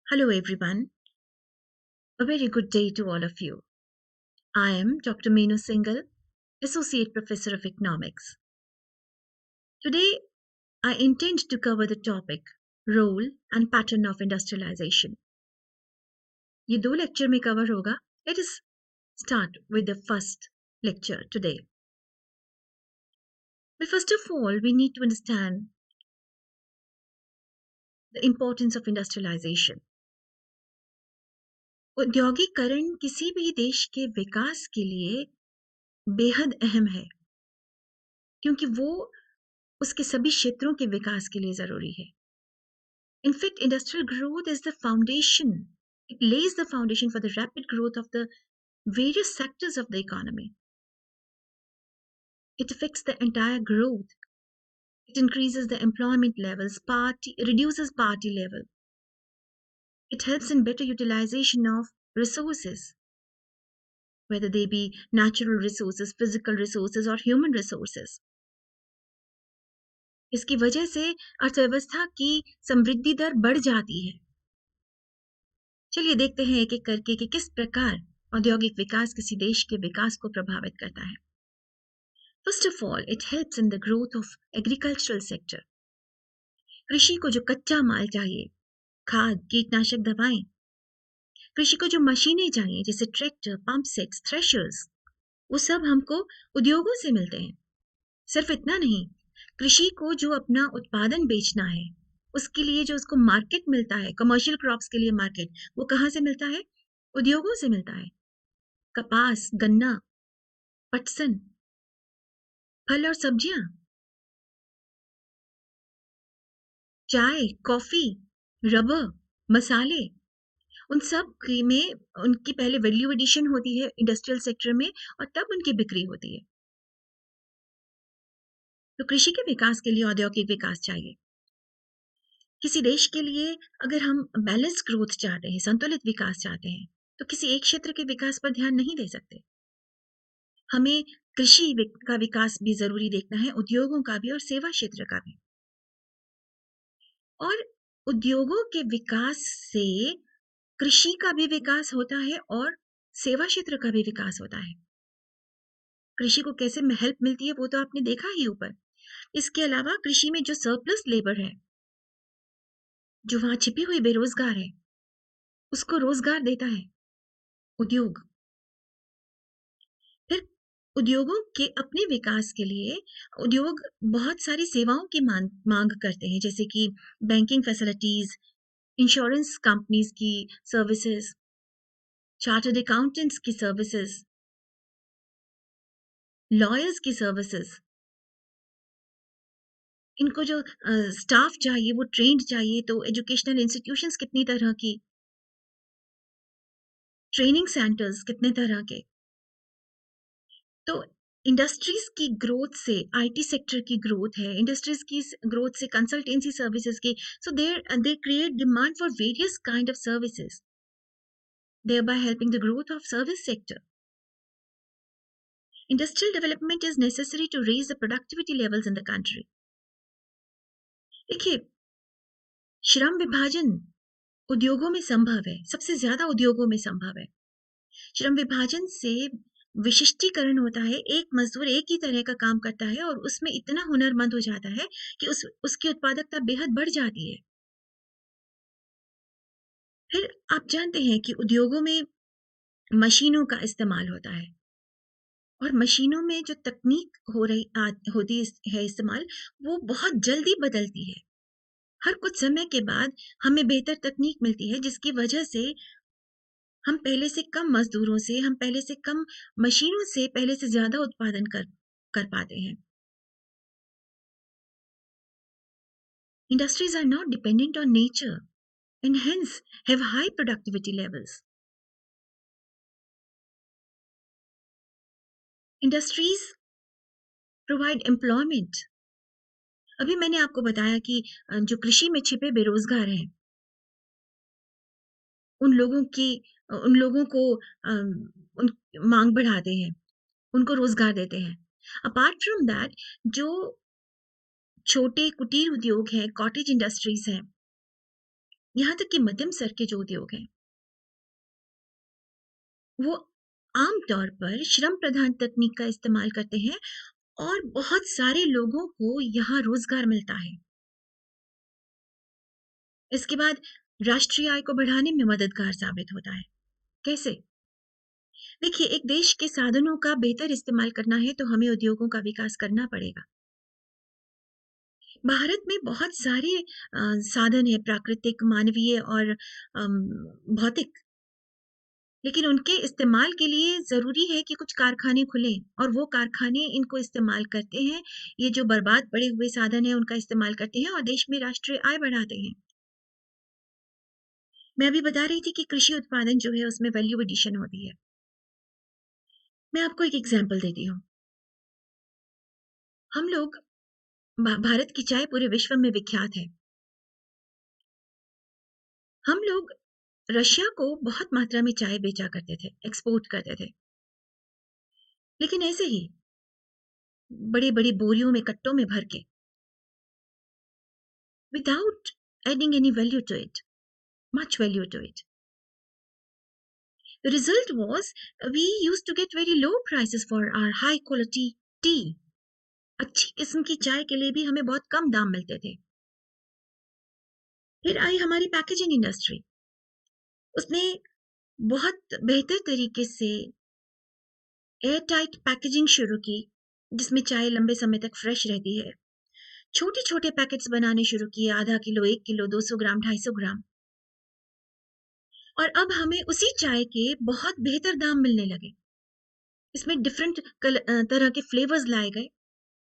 Hello, everyone. A very good day to all of you. I am Dr. Meenu Singhal, Associate Professor of Economics. Today, I intend to cover the topic Role and Pattern of Industrialization. ये दो lecture में cover होगा. Let us start with the first lecture today. Well, first of all, we need to understand the importance of industrialization. औद्योगिकरण किसी भी देश के विकास के लिए बेहद अहम है क्योंकि वो उसके सभी क्षेत्रों के विकास के लिए जरूरी है. In fact, industrial growth is the foundation. It lays the foundation for the rapid growth of the various sectors of the economy. It affects the entire growth. It increases the employment levels, reduces poverty level. It helps in better utilization of resources, whether they be natural resources, physical resources, or human resources. इसकी वजह से अर्थव्यवस्था की समृद्धि दर बढ़ जाती है. चलिए देखते हैं एक एक करके कि किस प्रकार औद्योगिक विकास किसी देश के विकास को प्रभावित करता है. First of all, it helps in the growth of agricultural sector. कृषि को जो कच्चा माल चाहिए, खाद, कीटनाशक दवाएं, कृषि को जो मशीनें चाहिए जैसे ट्रैक्टर, पंप सेट्स, थ्रेशर्स, वो सब हमको उद्योगों से मिलते हैं. सिर्फ इतना नहीं, कृषि को जो अपना उत्पादन बेचना है, उसके लिए जो उसको मार्केट मिलता है, कमर्शियल क्रॉप्स के लिए मार्केट, वो कहाँ से मिलता है? उद्योगों से मिलता है. कपास, गन्ना, पटसन, फल और सब्जियां, चाय, कॉफी, रबर, मसाले, उन सब में उनकी पहले वैल्यू एडिशन होती है इंडस्ट्रियल सेक्टर में और तब उनकी बिक्री होती है. तो कृषि के विकास के लिए औद्योगिक विकास चाहिए. किसी देश के लिए अगर हम बैलेंस ग्रोथ चाहते हैं, संतुलित विकास चाहते हैं, तो किसी एक क्षेत्र के विकास पर ध्यान नहीं दे सकते. हमें कृषि का विकास भी जरूरी देखना है, उद्योगों का भी और सेवा क्षेत्र का भी. और उद्योगों के विकास से कृषि का भी विकास होता है और सेवा क्षेत्र का भी विकास होता है. कृषि को कैसे हेल्प मिलती है वो तो आपने देखा ही ऊपर. इसके अलावा कृषि में जो सरप्लस लेबर है, जो वहां छिपी हुई बेरोजगार है, उसको रोजगार देता है उद्योग. फिर उद्योगों के अपने विकास के लिए उद्योग बहुत सारी सेवाओं की मांग करते हैं, जैसे कि बैंकिंग फैसिलिटीज, इंश्योरेंस कंपनीज की सर्विसेज, चार्टर्ड अकाउंटेंट्स की सर्विसेज, लॉयर्स की सर्विसेज. इनको जो स्टाफ चाहिए वो ट्रेंड चाहिए, तो एजुकेशनल इंस्टीट्यूशंस कितनी तरह की, ट्रेनिंग सेंटर्स कितने तरह के. तो इंडस्ट्रीज की ग्रोथ से आईटी सेक्टर की ग्रोथ है, इंडस्ट्रीज की ग्रोथ से कंसल्टेंसी सर्विसेज की. So they create demand for various kind of services, thereby helping the growth of service sector. Industrial development is necessary to raise the productivity levels in the country. देखिए, श्रम विभाजन उद्योगों में संभव है, सबसे ज्यादा उद्योगों में संभव है. श्रम विभाजन से विशिष्टीकरण होता है, एक मजदूर एक ही तरह का काम करता है और उसमें इतना हुनरमंद हो जाता है कि उसकी उत्पादकता बेहद बढ़ जाती है. फिर आप जानते हैं कि उद्योगों में मशीनों का इस्तेमाल होता है और मशीनों में जो तकनीक होती है इस्तेमाल, वो बहुत जल्दी बदलती है. हर कुछ समय के बाद हमें बेहतर तकनीक मिलती है, जिसकी वजह से हम पहले से कम मजदूरों से, हम पहले से कम मशीनों से पहले से ज्यादा उत्पादन कर पाते हैं. Industries are not dependent on nature and hence have high productivity levels. Industries provide employment. अभी मैंने आपको बताया कि जो कृषि में छिपे बेरोजगार हैं, उन लोगों को उन मांग बढ़ाते हैं, उनको रोजगार देते हैं. अपार्ट फ्रॉम दैट, जो छोटे कुटीर उद्योग हैं, कॉटेज इंडस्ट्रीज हैं, यहाँ तक कि मध्यम स्तर के जो उद्योग हैं, वो आम तौर पर श्रम प्रधान तकनीक का इस्तेमाल करते हैं और बहुत सारे लोगों को यहाँ रोजगार मिलता है। इसके बाद राष्ट्रीय आय को बढ़ाने में मददगार साबित होता है। कैसे? देखिए, एक देश के साधनों का बेहतर इस्तेमाल करना है तो हमें उद्योगों का विकास करना पड़ेगा। भारत में बहुत सारे साधन है, प्राकृतिक, मानवीय और भौतिक, लेकिन उनके इस्तेमाल के लिए ज़रूरी है कि कुछ कारखाने खुलें और वो कारखाने इनको इस्तेमाल करते हैं। ये जो बर्बाद पड़े हुए साधन हैं, उनका इस्तेमाल करते हैं और देश में राष्ट्रीय आय बढ़ाते हैं। मैं अभी बता रही थी कि कृषि उत्पादन जो है, उसमें वैल्यू एडिशन होती है। मैं आपको एक एग्ज़ाम्पल देती हूँ। हम लोग भारत की चाय पूरे विश्व में विख्यात है। हम लोग रशिया को बहुत मात्रा में चाय बेचा करते थे, एक्सपोर्ट करते थे। लेकिन ऐसे ही बड़ी-बड़ी बोरियों में, कट्टों में भर के, without adding any value to it, much value to it. The result was we used to get very low prices for our high quality tea. अच्छी किस्म की चाय के लिए भी हमें बहुत कम दाम मिलते थे। फिर आई हमारी पैकेजिंग इंडस्ट्री। उसने बहुत बेहतर तरीके से एयर टाइट पैकेजिंग शुरू की, जिसमें चाय लंबे समय तक फ्रेश रहती है। छोटे-छोटे पैकेट्स बनाने शुरू किए, आधा किलो, 1 किलो, 200 ग्राम, 250 ग्राम। और अब हमें उसी चाय के बहुत बेहतर दाम मिलने लगे। इसमें डिफरेंट तरह के फ्लेवर्स लाए गए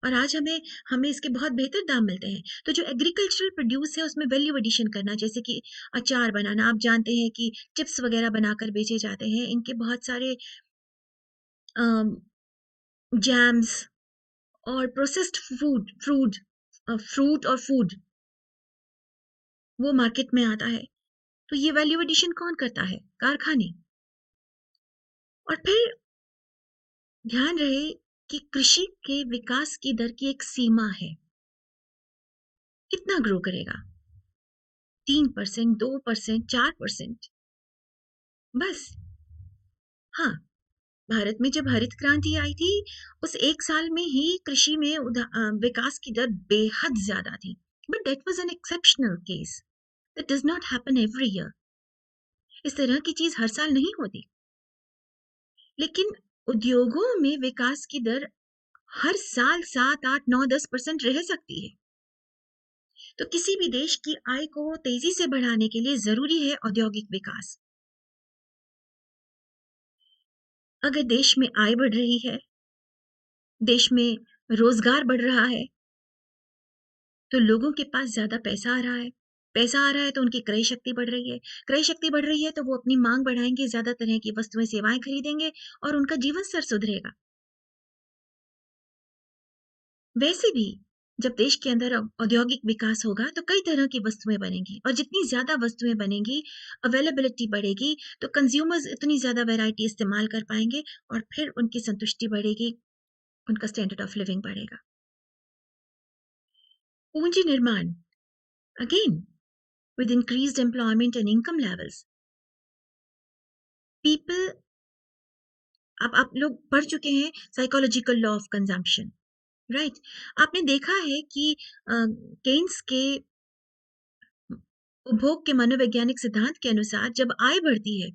और आज हमें हमें इसके बहुत बेहतर दाम मिलते हैं। तो जो एग्रीकल्चरल प्रोड्यूस है उसमें वैल्यू एडिशन करना, जैसे कि अचार बनाना, आप जानते हैं कि चिप्स वगैरह बनाकर बेचे जाते हैं। इनके बहुत सारे जैम्स और प्रोसेस्ड फ्रूट और फूड वो मार्केट में आता है। तो ये वैल्यू एडिशन कौन करता है? कारखाने। और फिर ध्यान रहे कि कृषि के विकास की दर की एक सीमा है। कितना ग्रो करेगा? 3%, 2%, 4%, बस। हाँ, भारत में जब हरित क्रांति आई थी, उस 1 साल में ही कृषि में विकास की दर बेहद ज़्यादा थी। But that was an exceptional case. That does not happen every year. इस तरह की चीज़ हर साल नहीं होती। लेकिन उद्योगों में विकास की दर हर साल 7, 8, 9, 10% रह सकती है। तो किसी भी देश की आय को तेज़ी से बढ़ाने के लिए ज़रूरी है औद्योगिक विकास। अगर देश में आय बढ़ रही है, देश में रोजगार बढ़ रहा है, तो लोगों के पास ज़्यादा पैसा आ रहा है। पैसा आ रहा है तो उनकी क्रय शक्ति बढ़ रही है। क्रय शक्ति बढ़ रही है तो वो अपनी माँग बढ़ाएँगे, ज़्यादा तरह की वस्तुएँ, सेवाएँ खरीदेंगे और उनका जीवन स्तर सुधरेगा। वैसे भी जब देश के अंदर औद्योगिक विकास होगा तो कई तरह की वस्तुएँ बनेंगी और जितनी ज़्यादा वस्तुएँ बनेंगी, अवेलेबिलिटी बढ़ेगी, तो कंज्यूमर्स इतनी ज़्यादा वैरायटी इस्तेमाल कर पाएँगे और फिर उनकी संतुष्टि बढ़ेगी, उनका स्टैंडर्ड ऑफ लिविंग बढ़ेगा। पूंजी निर्माण, again with increased employment and income levels, people, अब आप लोग पढ़ चुके हैं psychological law of consumption, right? आपने देखा है कि केन्स के उपभोग के मनोवैज्ञानिक सिद्धांत के अनुसार जब आय बढ़ती है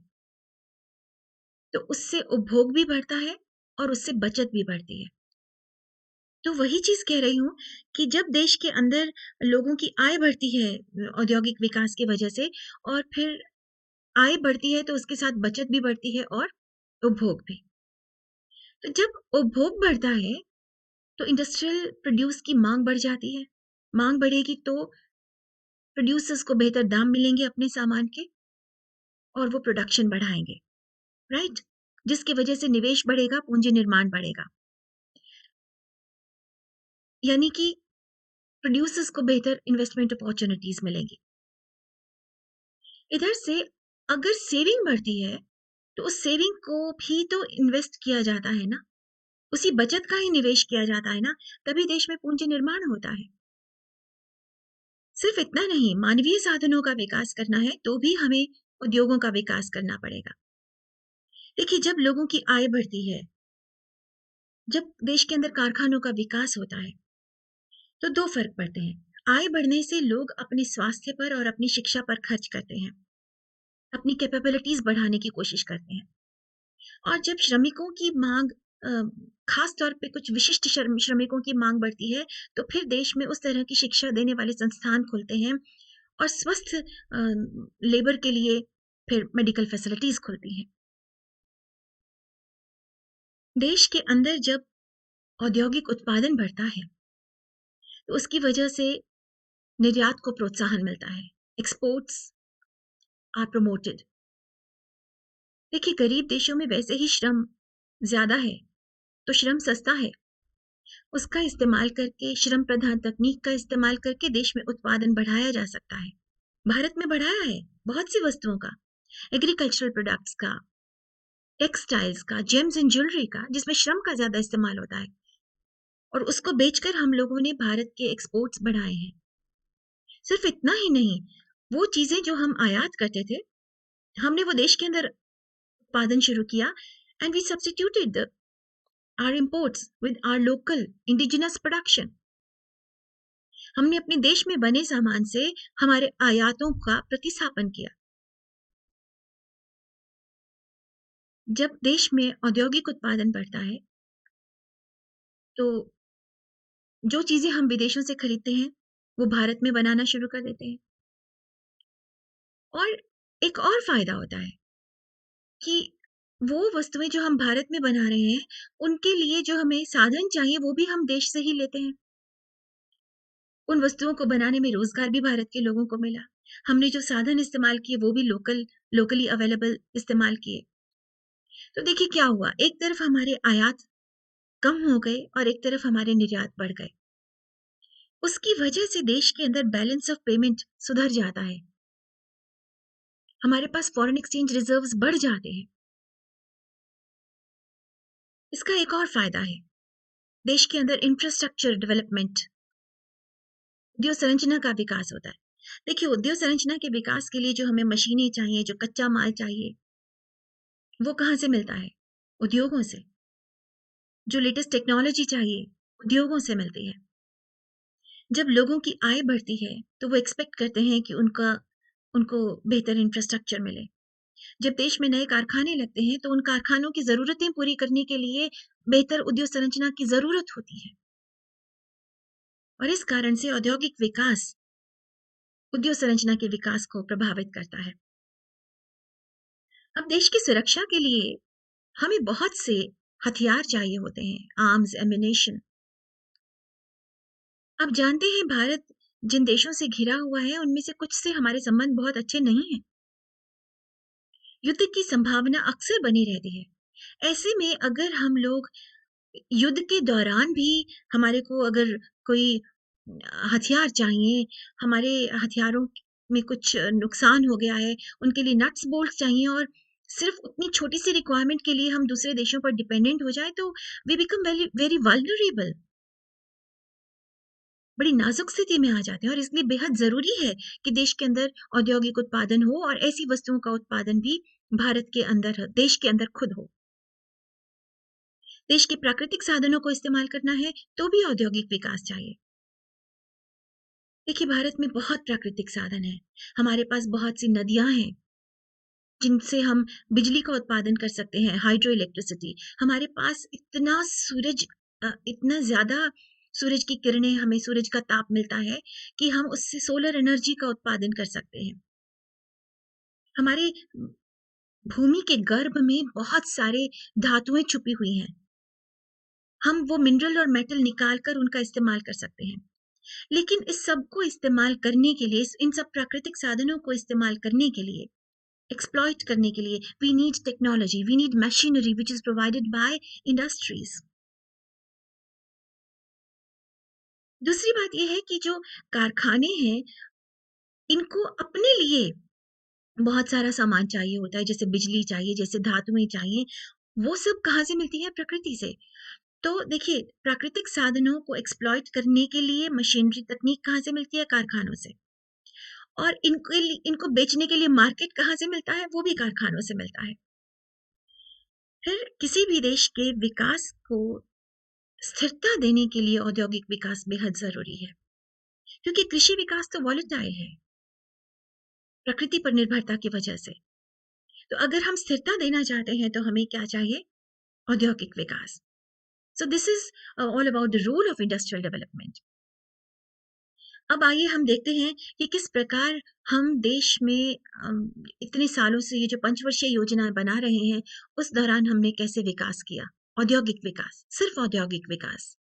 तो उससे उपभोग भी बढ़ता है और उससे बचत भी बढ़ती है। तो वही चीज कह रही हूँ कि जब देश के अंदर लोगों की आय बढ़ती है औद्योगिक विकास की वजह से, और फिर आय बढ़ती है तो उसके साथ बचत भी बढ़ती है और उपभोग भी। तो जब उपभोग बढ़ता है तो इंडस्ट्रियल प्रोड्यूस की मांग बढ़ जाती है। मांग बढ़ेगी तो प्रोड्यूसर्स को बेहतर दाम मिलेंगे अपने सामान के और वो प्रोडक्शन बढ़ाएंगे, राइट? जिसकी वजह से निवेश बढ़ेगा, पूंजी निर्माण बढ़ेगा। यानी कि प्रोड्यूसर्स को बेहतर इन्वेस्टमेंट अपॉर्चुनिटीज मिलेंगी। इधर से अगर सेविंग बढ़ती है तो उस सेविंग को भी तो इन्वेस्ट किया जाता है ना, उसी बचत का ही निवेश किया जाता है ना, तभी देश में पूंजी निर्माण होता है। सिर्फ इतना नहीं, मानवीय साधनों का विकास करना है तो भी हमें उद्योगों का विकास करना पड़ेगा। देखिए, जब लोगों की आय बढ़ती है, जब देश के अंदर कारखानों का विकास होता है, तो 2 फ़र्क पड़ते हैं। आय बढ़ने से लोग अपने स्वास्थ्य पर और अपनी शिक्षा पर खर्च करते हैं, अपनी कैपेबिलिटीज़ बढ़ाने की कोशिश करते हैं। और जब श्रमिकों की माँग अ, ख़ास तौर पे कुछ विशिष्ट श्रमिकों की माँग बढ़ती है, तो फिर देश में उस तरह की शिक्षा देने वाले संस्थान खुलते हैं और स्वस्थ लेबर के लिए फिर मेडिकल फैसिलिटीज़ खुलती हैं। देश के अंदर जब औद्योगिक उत्पादन बढ़ता है, तो उसकी वजह से निर्यात को प्रोत्साहन मिलता है। Exports are promoted. देखिए, गरीब देशों में वैसे ही श्रम ज़्यादा है, तो श्रम सस्ता है। उसका इस्तेमाल करके, श्रम प्रधान तकनीक का इस्तेमाल करके देश में उत्पादन बढ़ाया जा सकता है। भारत में बढ़ाया है, बहुत सी वस्तुओं का, एग्रीकल्चरल प्रोडक्ट्स का, टेक्सटाइल्स का, जेम्स एंड ज्वेलरी का, जिसमें श्रम का ज़्यादा इस्तेमाल होता है और उसको बेचकर हम लोगों ने भारत के एक्सपोर्ट्स बढ़ाए हैं। सिर्फ इतना ही नहीं, वो चीज़ें जो हम आयात करते थे, हमने वो देश के अंदर उत्पादन शुरू किया and we substituted our imports with our local indigenous production. हमने अपने देश में बने सामान से हमारे आयातों का प्रतिस्थापन किया। जब देश में औद्योगिक उत्पादन बढ़ता है, तो जो चीज़ें हम विदेशों से खरीदते हैं, वो भारत में बनाना शुरू कर देते हैं। और एक और फ़ायदा होता है कि वो वस्तुएँ जो हम भारत में बना रहे हैं, उनके लिए जो हमें साधन चाहिए, वो भी हम देश से ही लेते हैं। उन वस्तुओं को बनाने में रोज़गार भी भारत के लोगों को मिला। हमने जो साधन इस्तेमाल किए, वो भी लोकली अवेलेबल इस्तेमाल किए। तो देखिए क्या हुआ, एक तरफ हमारे आयात कम हो गए और एक तरफ हमारे निर्यात बढ़ गए। उसकी वजह से देश के अंदर बैलेंस ऑफ पेमेंट सुधर जाता है। हमारे पास फॉरेन एक्सचेंज रिजर्व्स बढ़ जाते हैं। इसका एक और फायदा है, देश के अंदर इंफ्रास्ट्रक्चर डेवलपमेंट, उद्योग संरचना का विकास होता है। देखिए, उद्योग संरचना के विकास के लिए जो हमें मशीनें चाहिए, जो कच्चा माल चाहिए, वो कहाँ से मिलता है? उद्योगों से। जो लेटेस्ट टेक्नोलॉजी चाहिए, उद्योगों से मिलती है। जब लोगों की आय बढ़ती है, तो वो एक्सपेक्ट करते हैं कि उनको बेहतर इंफ्रास्ट्रक्चर मिले। जब देश में नए कारखाने लगते हैं, तो उन कारखानों की ज़रूरतें पूरी करने के लिए बेहतर उद्योग संरचना की ज़रूरत होती है और इस कारण से औद्योगिक विकास उद्योग संरचना के विकास को प्रभावित करता है। अब देश की सुरक्षा के लिए हमें बहुत से हथियार चाहिए होते हैं, आर्म्स, एम्युनिशन। आप जानते हैं, भारत जिन देशों से घिरा हुआ है, उनमें से कुछ से हमारे संबंध बहुत अच्छे नहीं हैं। युद्ध की संभावना अक्सर बनी रहती है। ऐसे में अगर हम लोग युद्ध के दौरान भी हमारे को अगर कोई हथियार चाहिए, हमारे हथियारों में कुछ नुकसान हो गया है, उनके लिए नट्स बोल्ट्स चाहिए और सिर्फ उतनी छोटी सी रिक्वायरमेंट के लिए हम दूसरे देशों पर डिपेंडेंट हो जाए, तो we become very very vulnerable. बड़ी नाजुक स्थिति में आ जाते हैं और इसलिए बेहद जरूरी है कि देश के अंदर औद्योगिक उत्पादन हो और ऐसी वस्तुओं का उत्पादन भी भारत के अंदर, देश के अंदर खुद हो। देश के प्राकृतिक साधनों को इस्तेमाल करना है, तो भी औद्योगिक विकास चाहिए। देखिए, भारत में बहुत प्राकृतिक साधन है। हमारे पास बहुत सी नदियाँ हैं, जिनसे हम बिजली का उत्पादन कर सकते हैं, हाइड्रो इलेक्ट्रिसिटी। हमारे पास इतना ज़्यादा सूरज की किरणें, हमें सूरज का ताप मिलता है कि हम उससे सोलर एनर्जी का उत्पादन कर सकते हैं। हमारे भूमि के गर्भ में बहुत सारे धातुएँ छुपी हुई हैं। हम वो मिनरल और मेटल निकाल कर उनका इस्तेमाल कर सकते हैं। लेकिन इस सब को इस्तेमाल करने के लिए, इन सब प्राकृतिक साधनों को इस्तेमाल करने के लिए, एक्सप्लॉइट करने के लिए, we need technology, we need machinery which is provided by industries. दूसरी बात यह है कि जो कारखाने हैं, इनको अपने लिए बहुत सारा सामान चाहिए होता है, जैसे बिजली चाहिए, जैसे धातुएं चाहिए। वो सब कहाँ से मिलती है? प्रकृति से। तो देखिए, प्राकृतिक साधनों को एक्सप्लॉइट करने के लिए मशीनरी तकनीक कहाँ से मिलती है? कारखानों से। और इनको बेचने के लिए मार्केट कहाँ से मिलता है? वो भी कारखानों से मिलता है। फिर किसी भी देश के विकास को स्थिरता देने के लिए औद्योगिक विकास बेहद ज़रूरी है, क्योंकि कृषि विकास तो वॉलेटाइल है, प्रकृति पर निर्भरता की वजह से। तो अगर हम स्थिरता देना चाहते हैं तो हमें क्या चाहिए? औद्योगिक विकास। So this is all about the role of industrial development. अब आइए हम देखते हैं कि किस प्रकार हम देश में इतने सालों से ये जो पंचवर्षीय योजनाएँ बना रहे हैं, उस दौरान हमने कैसे विकास किया? औद्योगिक विकास, सिर्फ़ औद्योगिक विकास।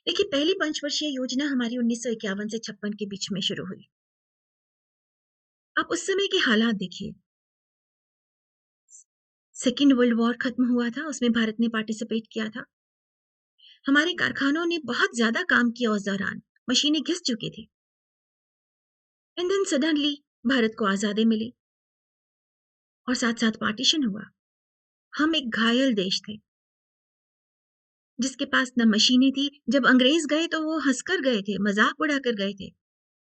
देखिए, पहली पंचवर्षीय योजना हमारी 1951 से 56 के बीच में शुरू हुई। आप उस समय के हालात देखिए। सेकंड वर्ल्ड वॉर खत्म हुआ था, उसमें भारत ने पार्टिसिपेट किया था। हमारे कारखानों ने बहुत ज़्यादा काम किया उस दौरान, मशीनें घिस चुकी थी। एंड देन सडनली भारत को आज़ादी मिली और साथ-साथ पार्टीशन हुआ। हम एक घायल देश थे, जिसके पास ना मशीनें थी। जब अंग्रेज़ गए तो वो हँसकर गए थे, मज़ाक उड़ाकर गए थे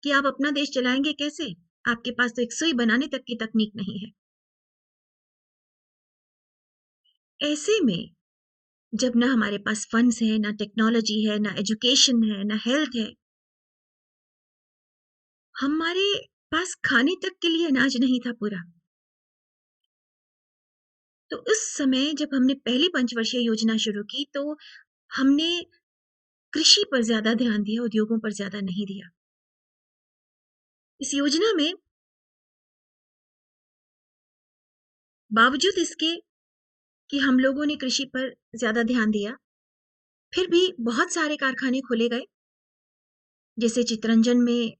कि आप अपना देश चलाएँगे कैसे? आपके पास तो एक सुई बनाने तक की तकनीक नहीं है। ऐसे में जब ना हमारे पास फंड्स हैं, ना टेक्नोलॉजी है, ना एजुकेशन है, ना हेल्थ है, हमारे पास खाने तक के लिए अनाज नहीं था पूरा। तो उस समय जब हमने पहली पंचवर्षीय योजना शुरू की तो हमने कृषि पर ज़्यादा ध्यान दिया, उद्योगों पर ज़्यादा नहीं दिया। इस योजना में बावजूद इसके कि हम लोगों ने कृषि पर ज़्यादा ध्यान दिया, फिर भी बहुत सारे कारखाने खोले गए, जैसे चितरंजन में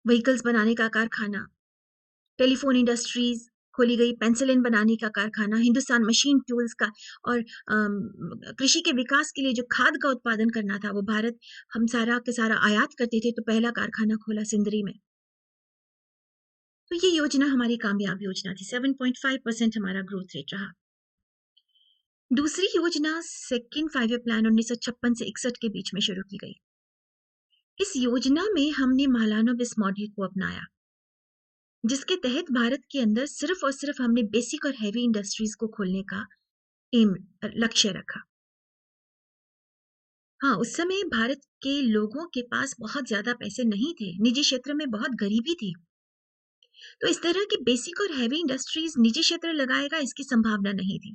व्हीकल्स बनाने का कारखाना, टेलीफोन इंडस्ट्रीज़ खोली गई, पेनिसिलिन बनाने का कारखाना, हिंदुस्तान मशीन टूल्स का। और कृषि के विकास के लिए जो खाद का उत्पादन करना था, वो भारत हम सारा का सारा आयात करते थे, तो पहला कारखाना खोला सिंदरी में। तो ये योजना हमारी कामयाब योजना थी, 7.5% हमारा ग्रोथ रेट रहा। दूसरी योजना सेकंड 5 ईयर प्लान 1956 से 61 के बीच में शुरू की गई। इस योजना में हमने महालानोबिस मॉडल को अपनाया, जिसके तहत भारत के अंदर सिर्फ और सिर्फ हमने बेसिक और हेवी इंडस्ट्रीज को खोलने का एम लक्ष्य रखा। हाँ, उस समय भारत के लोगों के पास बहुत ज़्यादा पैसे नहीं थे, निजी क्षेत्र में बहुत गरीबी थी। तो इस तरह की बेसिक और हेवी इंडस्ट्रीज निजी क्षेत्र लगाएगा, इसकी संभावना नहीं थी।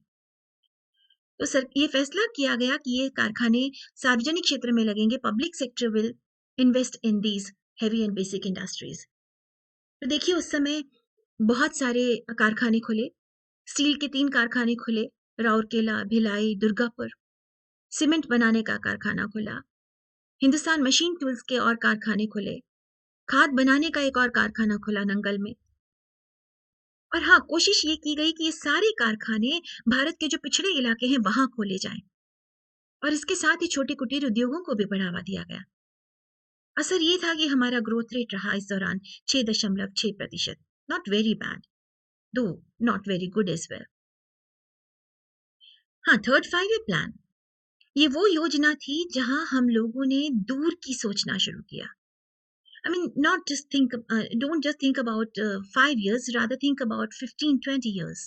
तो सर ये फैसला किया गया कि ये कारखाने सार्वजनिक क्षेत्र में लगेंगे, public sector will invest in these heavy and basic industries. तो देखिए उस समय बहुत सारे कारखाने खुले, स्टील के 3 कारखाने खुले, राउरकेला, भिलाई, दुर्गापुर। सीमेंट बनाने का कारखाना खुला, हिंदुस्तान मशीन टूल्स के और कारखाने खुले, खाद बनाने का एक और कारखाना खुला नंगल में। और हाँ, कोशिश ये की गई कि ये सारे कारखाने भारत के जो पिछड़े इलाके हैं वहां खोले जाएं, और इसके साथ ही छोटे कुटीर उद्योगों को भी बढ़ावा दिया गया। असर ये था कि हमारा ग्रोथ रेट रहा इस दौरान 6.6%। Not very bad, though not very good as well. हाँ, थर्ड 5 ईयर प्लान ये वो योजना थी जहां हम लोगों ने दूर की सोचना शुरू किया। I mean, not just don't just think about 5 years, rather think about 15, 20 years.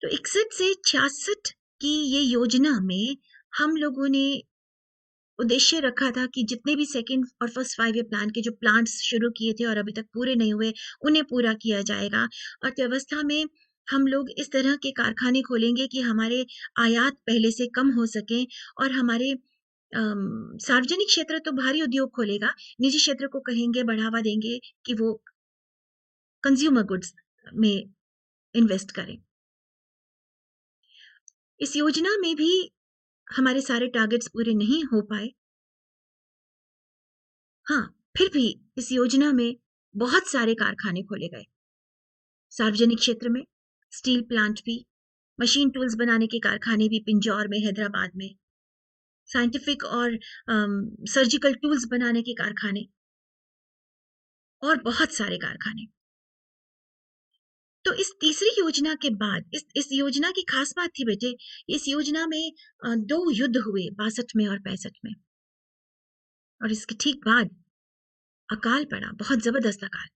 तो 61 से 66 की ये योजना में हम लोगों ने उद्देश्य रखा था कि जितने भी सेकंड और फर्स्ट 5 ईयर प्लान के जो प्लांट्स शुरू किए थे और अभी तक पूरे नहीं हुए, उन्हें पूरा किया जाएगा। अर्थव्यवस्था में हम लोग इस तरह के कारखाने खोलेंगे कि हमारे आयात पहले से कम हो सकें, और हमारे सार्वजनिक क्षेत्र तो भारी उद्योग खोलेगा, निजी क्षेत्र को कहेंगे, बढ़ावा देंगे कि वो कंज्यूमर गुड्स में इन्वेस्ट करें। इस योजना में भी हमारे सारे टारगेट्स पूरे नहीं हो पाए। हाँ, फिर भी इस योजना में बहुत सारे कारखाने खोले गए। सार्वजनिक क्षेत्र में स्टील प्लांट भी, मशीन टूल्स बनाने के कारखाने भी पिंजौर में, हैदराबाद में, साइंटिफिक और सर्जिकल टूल्स बनाने के कारखाने, और बहुत सारे कारखाने। तो इस तीसरी योजना के बाद इस योजना की खास बात थी बेटे, इस योजना में 2 युद्ध हुए 62 में और 65 में, और इसके ठीक बाद अकाल पड़ा, बहुत ज़बरदस्त अकाल।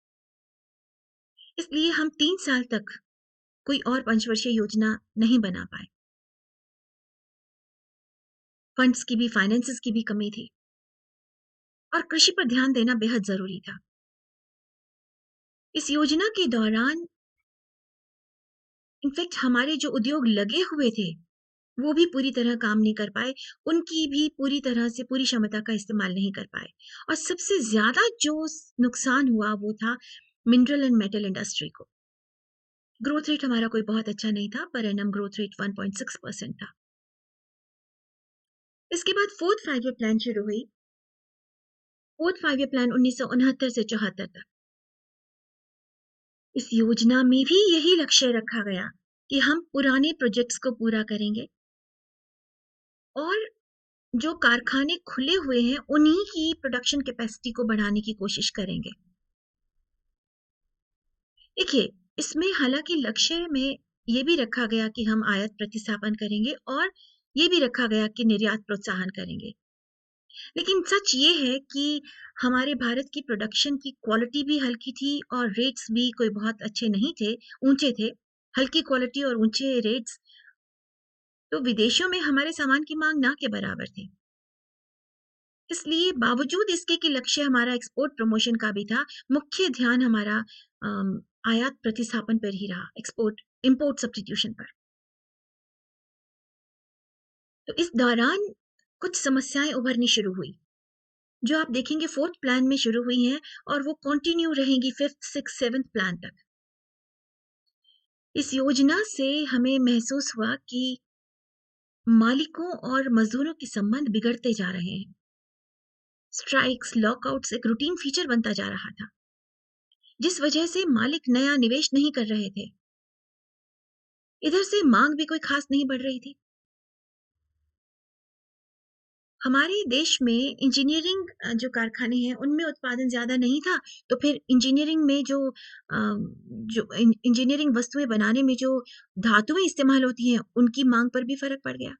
इसलिए हम 3 साल तक कोई और पंचवर्षीय योजना नहीं बना पाए। फंड्स की भी, फाइनेंसेस की भी कमी थी और कृषि पर ध्यान देना बेहद ज़रूरी था। इस योजना के दौरान इनफैक्ट हमारे जो उद्योग लगे हुए थे, वो भी पूरी तरह काम नहीं कर पाए, उनकी भी पूरी तरह से पूरी क्षमता का इस्तेमाल नहीं कर पाए और सबसे ज़्यादा जो नुकसान हुआ वो था मिनरल एंड मेटल इंडस्ट्री को। ग्रोथ रेट हमारा कोई बहुत अच्छा नहीं था, पर एनम ग्रोथ रेट 1.6% था। इसके बाद फोर्थ फाइव ईयर प्लान शुरू हुई। फोर्थ फाइव ईयर प्लान 1969 से 74 तक। इस योजना में भी यही लक्ष्य रखा गया कि हम पुराने प्रोजेक्ट्स को पूरा करेंगे और जो कारखाने खुले हुए हैं उन्हीं की प्रोडक्शन कैपेसिटी को बढ़ाने की कोशिश करेंगे। देखिए, इसमें हालांकि लक्ष्य में ये भी रखा गया कि हम आयात प्रतिस्थापन करेंगे और ये भी रखा गया कि निर्यात प्रोत्साहन करेंगे। लेकिन सच ये है कि हमारे भारत की प्रोडक्शन की क्वालिटी भी हल्की थी और रेट्स भी कोई बहुत अच्छे नहीं थे, ऊंचे थे। हल्की क्वालिटी और ऊंचे रेट्स, तो विदेशों में हमारे सामान की मांग ना के बराबर थी। इसलिए बावजूद इसके कि लक्ष्य हमारा एक्सपोर्ट प्रमोशन का भी था, मुख्य ध्यान हमारा अम, आयात प्रतिस्थापन पर ही रहा, एक्सपोर्ट इंपोर्ट सब्स्टिट्यूशन पर। तो इस दौरान कुछ समस्याएं उभरनी शुरू हुई, जो आप देखेंगे फोर्थ प्लान में शुरू हुई हैं और वो कंटिन्यू रहेंगी फिफ्थ, सिक्स, सेवंथ प्लान तक। इस योजना से हमें महसूस हुआ कि मालिकों और मजदूरों के संबंध बिगड़ते जा रहे हैं। स्ट्राइक्स, लॉकआउट्स एक रूटीन फीचर बनता जा रहा था, जिस वजह से मालिक नया निवेश नहीं कर रहे थे। इधर से मांग भी कोई खास नहीं बढ़ रही थी। हमारे देश में इंजीनियरिंग जो कारखाने हैं उनमें उत्पादन ज़्यादा नहीं था, तो फिर इंजीनियरिंग में जो इंजीनियरिंग वस्तुएँ बनाने में जो धातुएँ इस्तेमाल होती हैं, उनकी माँग पर भी फ़र्क पड़ गया।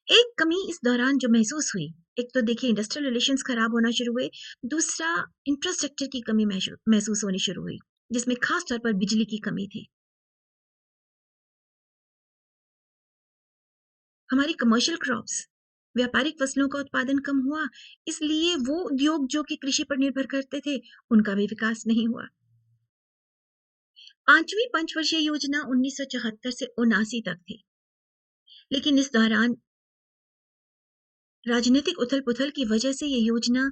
एक कमी इस दौरान जो महसूस हुई, एक तो देखिए इंडस्ट्रियल रिलेशंस खराब होना शुरू हुए, दूसरा इंफ्रास्ट्रक्चर की कमी महसूस होनी शुरू हुई, जिसमें खास तौर पर बिजली की कमी थी। हमारी कमर्शियल क्रॉप्स, व्यापारिक फसलों का उत्पादन कम हुआ, इसलिए वो उद्योग जो कि कृषि पर निर्भर करते थे, उनका भी विकास नहीं हुआ। पांचवी पंचवर्षीय योजना 1974 से 79 तक थी, लेकिन इस दौरान राजनीतिक उथल-पुथल की वजह से ये योजना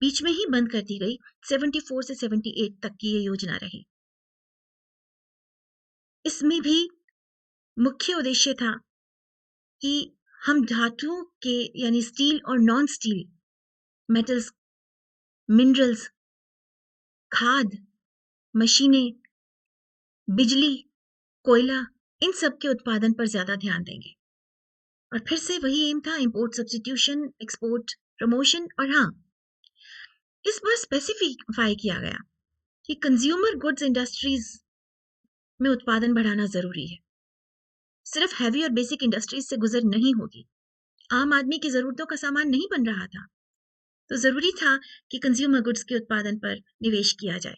बीच में ही बंद कर दी गई। 74 से 78 तक की ये योजना रही। इसमें भी मुख्य उद्देश्य था कि हम धातुओं के यानी स्टील और नॉन स्टील मेटल्स, मिनरल्स, खाद, मशीनें, बिजली, कोयला, इन सब के उत्पादन पर ज़्यादा ध्यान देंगे। और फिर से वही एम था, इम्पोर्ट सब्स्टिट्यूशन, एक्सपोर्ट प्रमोशन और हाँ, इस बार स्पेसिफाई किया गया कि कंज्यूमर गुड्स इंडस्ट्रीज में उत्पादन बढ़ाना ज़रूरी है। सिर्फ हैवी और बेसिक इंडस्ट्रीज से गुज़र नहीं होगी। आम आदमी की ज़रूरतों का सामान नहीं बन रहा था, तो ज़रूरी था कि कंज्यूमर गुड्स के उत्पादन पर निवेश किया जाए।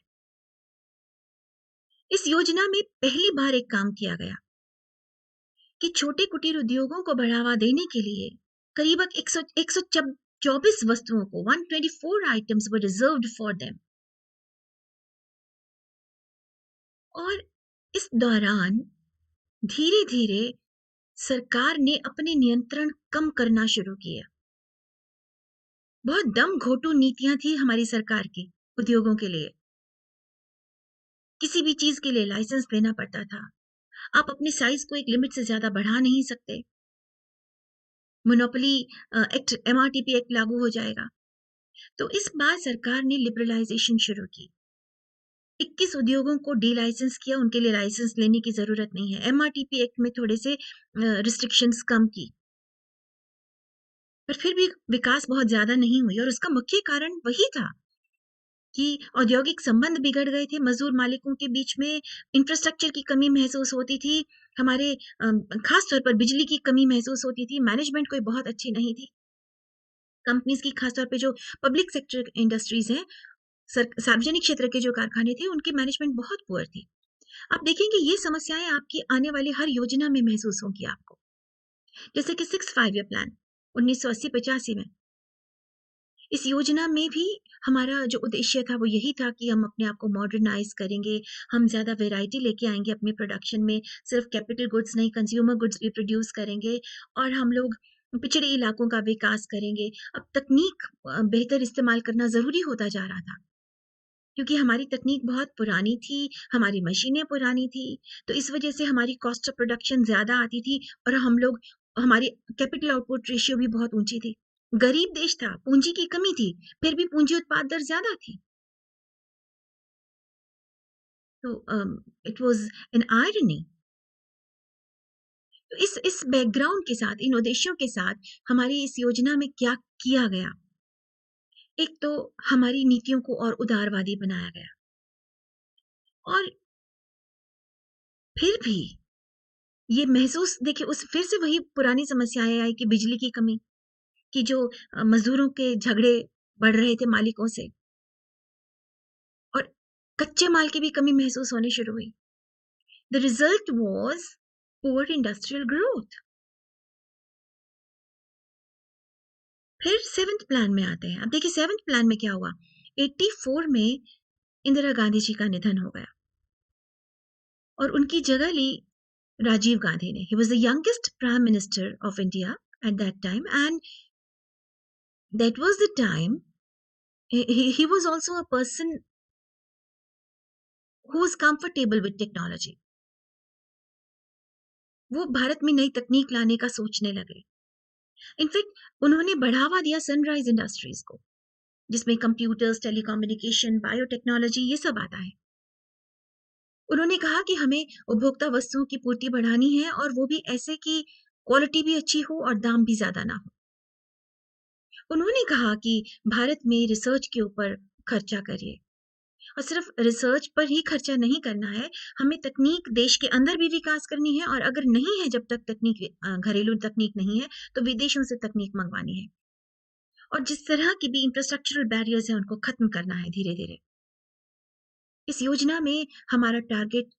इस योजना में पहली बार एक काम किया गया कि छोटे कुटीर उद्योगों को बढ़ावा देने के लिए करीबन 124 वस्तुओं को 124 items were reserved for them. और इस दौरान धीरे-धीरे सरकार ने अपने नियंत्रण कम करना शुरू किया। बहुत दम घोटू नीतियां थी हमारी सरकार की उद्योगों के लिए। किसी भी चीज के लिए लाइसेंस लेना पड़ता था। आप अपने साइज को एक लिमिट से ज्यादा बढ़ा नहीं सकते। मोनोपोली एक्ट, एमआरटीपी एक्ट लागू हो जाएगा। तो इस बार सरकार ने लिबरलाइजेशन शुरू की। 21 उद्योगों को डी लाइसेंस किया, उनके लिए लाइसेंस लेने की जरूरत नहीं है। एमआरटीपी एक्ट में थोड़े से रिस्ट्रिक्शंस कम की, पर फिर भी विकास बहुत ज्यादा नहीं हुई और उसका मुख्य कारण वही था कि औद्योगिक संबंध बिगड़ गए थे मजदूर मालिकों के बीच में, इंफ्रास्ट्रक्चर की कमी महसूस होती थी, हमारे खास तौर पर बिजली की कमी महसूस होती थी, मैनेजमेंट कोई बहुत अच्छी नहीं थी। कंपनीज की खासतौर पे जो पब्लिक सेक्टर इंडस्ट्रीज हैं, सार्वजनिक क्षेत्र के जो कारखाने थे, उनकी मैनेजमेंट बहुत पुअर थी। आप देखेंगे ये समस्याएं आपकी आने वाली हर योजना में महसूस होंगी आपको। जैसे कि 6 5 ईयर प्लान 1980-85 में, इस योजना में भी हमारा जो उद्देश्य था वो यही था कि हम अपने आप को मॉडर्नाइज करेंगे, हम ज़्यादा वैरायटी लेके आएँगे अपने प्रोडक्शन में, सिर्फ कैपिटल गुड्स नहीं कंज्यूमर गुड्स भी प्रोड्यूस करेंगे और हम लोग पिछड़े इलाकों का विकास करेंगे। अब तकनीक बेहतर इस्तेमाल करना ज़रूरी होता जा रहा था, क्योंकि हमारी तकनीक बहुत पुरानी थी, हमारी मशीनें पुरानी थी, तो इस वजह से हमारी कॉस्ट ऑफ प्रोडक्शन ज़्यादा आती थी और हमारी कैपिटल आउटपुट रेशियो भी बहुत ऊँची थी। गरीब देश था, पूँजी की कमी थी, फिर भी पूँजी उत्पाद दर ज़्यादा थी। तो इट वाज़ एन आयरनी। तो इस बैकग्राउंड के साथ, इन उद्देश्यों के साथ हमारी इस योजना में क्या किया गया? एक तो हमारी नीतियों को और उदारवादी बनाया गया और फिर भी ये महसूस देखिए उस फिर से वही पुरानी समस्याएँ आई कि बिजली की कमी, कि जो मज़दूरों के झगड़े बढ़ रहे थे मालिकों से और कच्चे माल की भी कमी महसूस होनी शुरू हुई। The result was poor industrial growth. फिर 7th प्लान में आते हैं। अब देखिए 7th प्लान में क्या हुआ? 84 में इंदिरा गांधी जी का निधन हो गया और उनकी जगह ली राजीव गांधी ने। He was the youngest prime minister of India at that time and that was the time he was also a person who was comfortable with technology. वो भारत में नई तकनीक लाने का सोचने लगे। इनफैक्ट उन्होंने बढ़ावा दिया सनराइज इंडस्ट्रीज को, जिसमें कंप्यूटर्स, टेलीकम्युनिकेशन, बायोटेक्नोलॉजी ये सब आता है। उन्होंने कहा कि हमें उपभोक्ता वस्तुओं की पूर्ति बढ़ानी है और वो भी ऐसे कि क्वालिटी भी अच्छी हो और दाम भी ज़्यादा ना हो। उन्होंने कहा कि भारत में रिसर्च के ऊपर खर्चा करिए और सिर्फ रिसर्च पर ही खर्चा नहीं करना है, हमें तकनीक देश के अंदर भी विकास करनी है और अगर नहीं है जब तक तकनीक घरेलू तकनीक नहीं है, तो विदेशों से तकनीक मंगवानी है। और जिस तरह की भी इंफ्रास्ट्रक्चरल बैरियर्स हैं उनको खत्म करना है धीरे-धीरे। इस योजना में हमारा टारगेट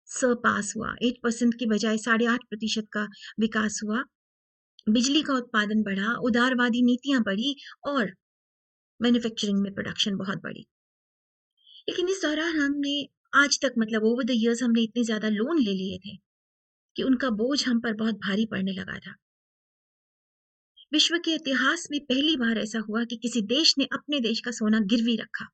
सरपास हुआ, 8% की बजाय 8.5% का विकास हुआ, बिजली का उत्पादन बढ़ा, उदारवादी नीतियाँ बढ़ी और मैन्युफैक्चरिंग में प्रोडक्शन बहुत बढ़ी। लेकिन इस दौरान हमने आज तक मतलब ओवर द इयर्स हमने इतने ज़्यादा लोन ले लिए थे कि उनका बोझ हम पर बहुत भारी पड़ने लगा था। विश्व के इतिहास में पहली बार ऐसा हुआ कि किसी देश ने अपने देश का सोना गिरवी रखा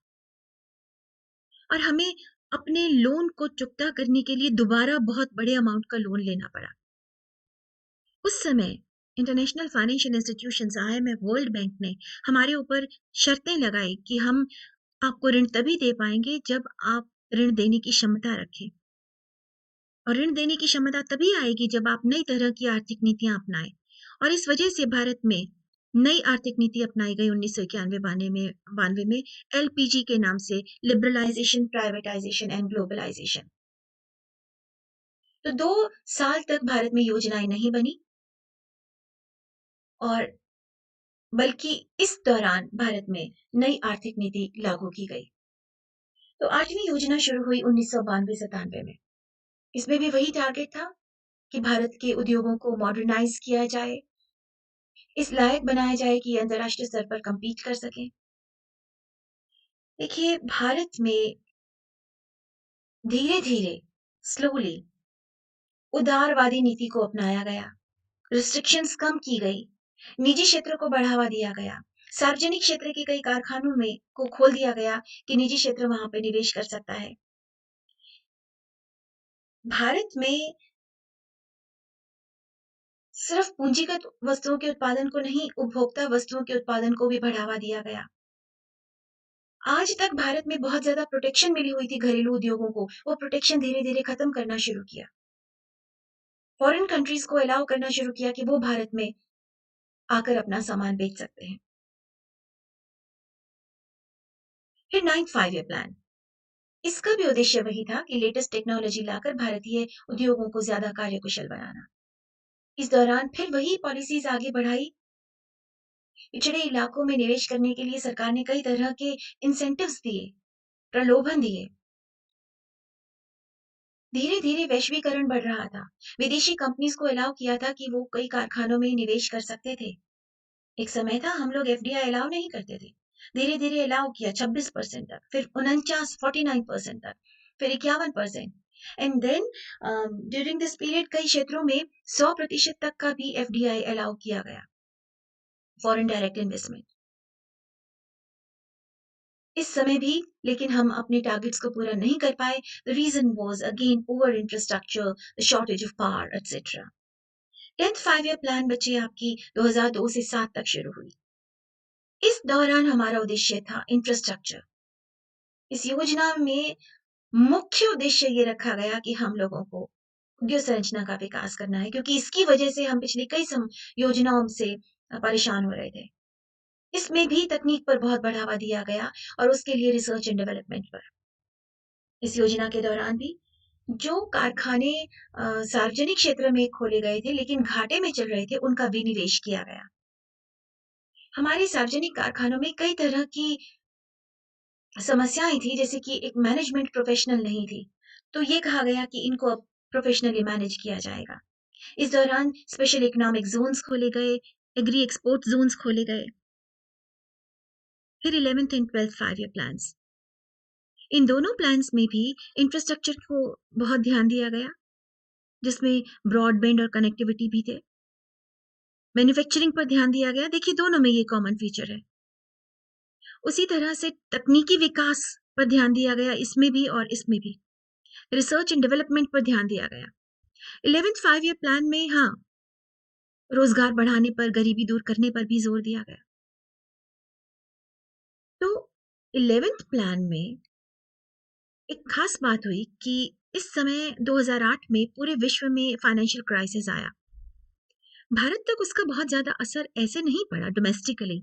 और हमें अपने लोन को चुकता करने के लिए दोबारा बहुत बड़े अमाउंट का लोन लेना पड़ा। उस समय international financial institutions, IMF, world bank ने हमारे ऊपर शर्तें लगाई कि हम आपको ऋण तभी दे पाएंगे जब आप ऋण देने की क्षमता रखें और ऋण देने की क्षमता तभी आएगी जब आप नई तरह की आर्थिक नीतियां अपनाएं। और इस वजह से भारत में नई आर्थिक नीति अपनाई गई 1991 92 में एलपीजी के नाम से, लिबरलाइजेशन, प्राइवेटाइजेशन एंड ग्लोबलाइजेशन। तो 2 साल तक भारत में योजनाएं नहीं बनी और बल्कि इस दौरान भारत में नई आर्थिक नीति लागू की गई। तो 8वीं योजना शुरू हुई 1992 में। इसमें भी वही टारगेट था कि भारत के उद्योगों को मॉडर्नाइज किया जाए, इस लायक बनाया जाए कि ये अंतर्राष्ट्रीय स्तर पर compete कर सकें। देखिए भारत में धीरे-धीरे, स्लोली उदारवादी नीति को अपनाया गया, रिस्ट्रिक्शंस कम की गई, निजी क्षेत्र को बढ़ावा दिया गया, सार्वजनिक क्षेत्र के कई कारखानों में को खोल दिया गया कि निजी क्षेत्र वहां पे निवेश कर सकता है। भारत में सिर्फ पूंजीगत वस्तुओं के उत्पादन को नहीं, उपभोक्ता वस्तुओं के उत्पादन को भी बढ़ावा दिया गया। आज तक भारत में बहुत ज़्यादा प्रोटेक्शन मिली हुई थी घरेलू उद्योगों को, वो प्रोटेक्शन धीरे-धीरे खत्म करना शुरू किया। फॉरेन कंट्रीज़ को अलाउ करना शुरू किया कि वो भारत में आकर अपना सामान बेच सकते हैं। फिर 9th 5 ईयर प्लान, इसका भी उद्देश्य वही था कि लेटेस्ट टेक्नोलॉजी लाकर भारतीय उद्योगों को ज़्यादा कार्यकुशल बनाना। इस दौरान फिर वही पॉलिसीज़ आगे बढ़ाई पिछड़े इलाकों में निवेश करने के लिए सरकार ने कई तरह के इंसेंटिव्स दिए, प्रलोभन दिए। धीरे-धीरे वैश्वीकरण बढ़ रहा था। विदेशी कंपनीज़ को अलाउ किया था कि वो कई कारखानों में निवेश कर सकते थे। एक समय था हम लोग एफडीआई अलाउ नहीं करते थे। धीरे-धीरे अलाउ किया 26% तक, फिर 49 49% तक, फिर 51% and then during this period कई क्षेत्रों में 100% तक का भी एफडीआई अलाउ किया गया, फॉरेन डायरेक्ट इन्वेस्टमेंट। इस समय भी लेकिन हम अपने टारगेट्स को पूरा नहीं कर पाए। The reason was again poor infrastructure, the shortage of power etcetera. 10th 5 year plan बच्चे आपकी 2002 से 7 तक शुरू हुई। इस दौरान हमारा उद्देश्य था इंफ्रास्ट्रक्चर। इस योजना में मुख्य उद्देश्य ये रखा गया कि हम लोगों को उद्योग संरचना का विकास करना है क्योंकि इसकी वजह से हम पिछली कई योजनाओं से परेशान हो रहे थे। इसमें भी तकनीक पर बहुत बढ़ावा दिया गया और उसके लिए रिसर्च एंड डेवलपमेंट पर। इस योजना के दौरान भी जो कारखाने सार्वजनिक क्षेत्र में खोले गए थे लेकिन घाटे में चल रहे थे, उनका विनिवेश किया गया। हमारे सार्वजनिक कारखानों में कई तरह की समस्याएँ थी जैसे कि एक मैनेजमेंट प्रोफेशनल नहीं थी। तो ये कहा गया कि इनको अब प्रोफेशनली मैनेज किया जाएगा। इस दौरान स्पेशल इकोनॉमिक ज़ोन्स खोले गए, एग्री एक्सपोर्ट ज़ोन्स खोले गए। फिर 11th and 12th 5 year plans. इन दोनों प्लान्स में भी इंफ्रास्ट्रक्चर को बहुत ध्यान दिया गया, जिसमें ब्रॉडबैंड और कनेक्टिविटी भी थे। मैन्युफैक्चरिंग पर ध्यान दिया गया, देखिए दोनों में ये कॉमन फीचर है। उसी तरह से तकनीकी विकास पर ध्यान दिया गया इसमें भी और इसमें भी। रिसर्च एंड डेवलपमेंट पर ध्यान दिया गया। 11th 5 ईयर प्लान में हाँ, रोजगार बढ़ाने पर, गरीबी दूर करने पर भी जोर दिया गया। तो 11th प्लान में एक खास बात हुई कि इस समय 2008 में पूरे विश्व में फाइनेंशियल क्राइसिस आया। भारत तक उसका बहुत ज्यादा असर ऐसे नहीं पड़ा डोमेस्टिकली,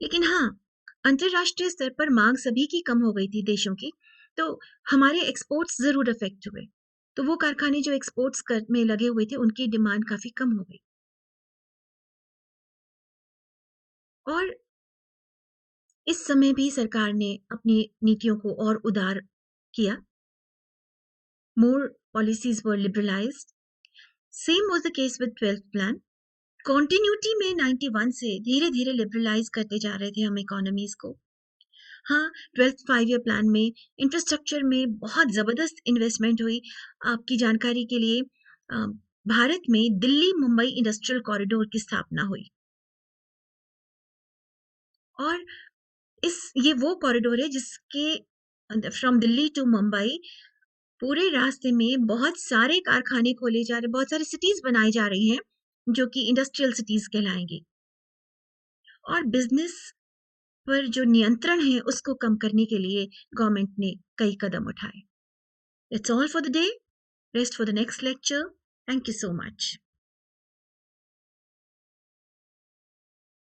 लेकिन हाँ, अंतरराष्ट्रीय स्तर पर मांग सभी की कम हो गई थी देशों की, तो हमारे एक्सपोर्ट्स जरूर अफेक्ट हुए। तो वो कारखाने जो एक्सपोर्ट्स कर में लगे हुए थे, उनकी डिमांड काफी कम हो गई। और इस समय भी सरकार ने अपनी नीतियों को और उदार किया। More policies were liberalised. Same was the case with 12th plan. Continuity में 91 से धीरे-धीरे लिबरलाइज करते जा रहे थे हम इकोनॉमीज को। हाँ, 12th 5 ईयर प्लान में इंफ्रास्ट्रक्चर में बहुत ज़बरदस्त इन्वेस्टमेंट हुई। आपकी जानकारी के लिए भारत में दिल्ली-मुंबई इंडस्ट्रियल कॉरिडोर की स्थापना हुई और ये वो कॉरिडोर है जिसके फ्रॉम दिल्ली टू मुंबई पूरे रास्ते में बहुत सारे कारखाने खोले जा रहे, बहुत सारी सिटीज़ बनाई जा रही हैं, जो कि इंडस्ट्रियल सिटीज़ कहलाएँगी और बिज़नेस पर जो नियंत्रण है, उसको कम करने के लिए गवर्नमेंट ने कई कदम उठाए। That's all for the day. Rest for the next lecture. Thank you so much.